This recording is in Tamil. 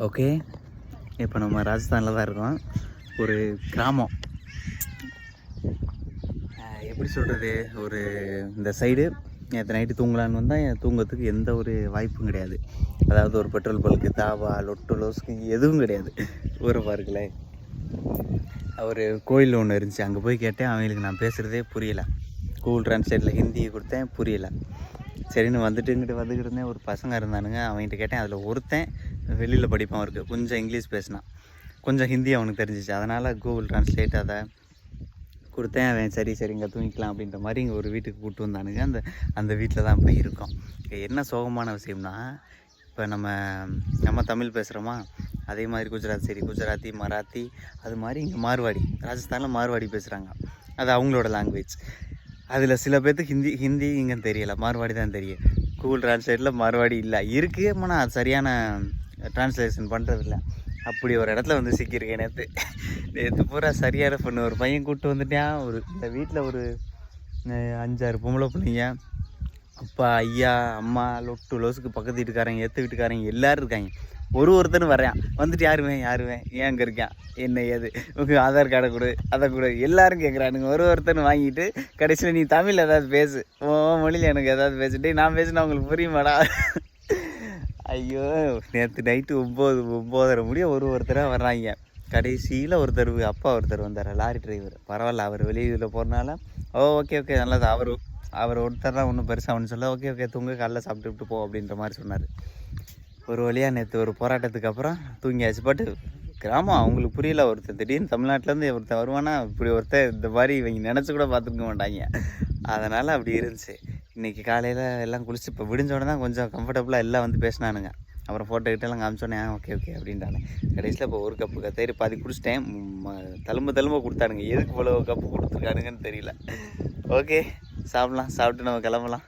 ஓகே, இப்போ நம்ம ராஜஸ்தானில் தான் இருக்கோம். ஒரு கிராமம், எப்படி சொல்கிறது, ஒரு இந்த சைடு நேற்று நைட்டு தூங்கலான்னு வந்தால் தூங்கிறதுக்கு எந்த ஒரு வாய்ப்பும் கிடையாது. அதாவது ஒரு பெட்ரோல் பல்க்கு, தாவா, லொட்டு லோஸ்க்கு எதுவும் கிடையாது. ஊரை பாருங்களே, ஒரு கோயில் ஒன்று இருந்துச்சு, அங்கே போய் கேட்டேன். அவங்களுக்கு நான் பேசுகிறதே புரியலை. கூகுள் ட்ரான்ஸ்லேட்டில் ஹிந்தியை கொடுத்தேன், புரியலை. சரின்னு வந்துட்டு வந்துக்கிட்டு இருந்தேன். ஒரு பசங்க இருந்தானுங்க, அவன்கிட்ட கேட்டேன். அதில் ஒருத்தன் வெளியில் படிப்பான், இருக்குது கொஞ்சம் இங்கிலீஷ் பேசினான், கொஞ்சம் ஹிந்தி அவனுக்கு தெரிஞ்சிச்சு. அதனால் கூகுள் ட்ரான்ஸ்லேட் அதை கொடுத்தேன். அவன் சரி இங்கே தூங்கிக்கலாம் அப்படின்ற மாதிரி இங்கே ஒரு வீட்டுக்கு கூப்பிட்டு வந்தானுங்க. அந்த வீட்டில் தான் போய் இருக்கோம். என்ன சோகமான விஷயம்னா, இப்போ நம்ம தமிழ் பேசுகிறோமா, அதே மாதிரி குஜராத்தி, மராத்தி, அது மாதிரி இங்கே மார்வாடி, ராஜஸ்தானில் மார்வாடி பேசுகிறாங்க. அது அவங்களோட லாங்குவேஜ். அதில் சில பேர்த்துக்கு ஹிந்தி இங்கே தெரியலை, மார்வாடி தான் தெரியும். கூகுள் ட்ரான்ஸ்லேட்டில் மார்வாடி இல்லை, இருக்குது, ஆனால் அது சரியான ட்ரான்ஸ்லேஷன் பண்ணுறதில்ல. அப்படி ஒரு இடத்துல வந்து சிக்கியிருக்கேன் நேற்று பூரா சரியான பொண்ணு ஒரு பையன் கூப்பிட்டு வந்துட்டான். இந்த வீட்டில் ஒரு 5-6 பொம்பளை பிள்ளைங்க, அப்பா, ஐயா, அம்மா, லொட்டு லோசுக்கு பக்கத்து வீட்டுக்காரங்க, எத்த வீட்டுக்காரங்க எல்லோரும் இருக்காங்க. ஒருத்தனும் வரையான். வந்துட்டு யாருவேன் ஏன் அங்கே இருக்கேன், என்ன ஏது, உங்கள் ஆதார் கார்டை கொடு, அதை கொடு, எல்லோரும் கேட்குறானுங்க. ஒருத்தனும் வாங்கிட்டு கடைசியில் நீ தமிழ் ஏதாவது பேசு, ஓ மொழியில் எனக்கு ஏதாவது பேசிட்டு நான் பேசுனா உங்களுக்கு புரியுமாடா. ஐயோ, நேற்று நைட்டு 9:30 முடிய ஒருத்தராக வர்றாங்க. கடைசியில் அப்பா ஒருத்தர் வந்தார், லாரி டிரைவர். பரவாயில்ல, அவர் வெளியூரில் போகிறனால ஓகே நல்லது. அவர் ஒருத்தர் தான், ஒன்றும் பெருசாக ஒன்று சொல்ல. ஓகே தூங்க, காலைல சாப்பிட்டு போ அப்படின்ற மாதிரி சொன்னார். ஒரு வழியாக நேற்று ஒரு போராட்டத்துக்கு அப்புறம் தூங்கியாச்சு. பட்டு கிராமம் அவங்களுக்கு புரியல. ஒருத்தர் திடீர்னு தமிழ்நாட்டிலேருந்து ஒருத்தர் வருவானா, இப்படி இந்த மாதிரி இவங்க நினச்சி கூட பார்த்துருக்க மாட்டாங்க. அதனால் அப்படி இருந்துச்சு. இன்றைக்கி காலையில் எல்லாம் குளிச்சு இப்போ விடிஞ்சோடனே தான் கொஞ்சம் கம்ஃபர்டபுளாக எல்லாம் வந்து பேசினானுங்க. அப்புறம் ஃபோட்டோ கிட்டெல்லாம் காமிச்சோன்னே ஓகே அப்படின்ட்டானே. கடைசியில் இப்போ ஒரு கப்பு கத்தேரி பாதி குடிச்சிட்டேன். தழும்ப கொடுத்தானுங்க. எதுக்கு இவ்வளோ கப்பு கொடுத்துருக்கானுங்கன்னு தெரியல. ஓகே, சாப்பிட்லாம். சாப்பிட்டு நம்ம கிளம்பலாம்.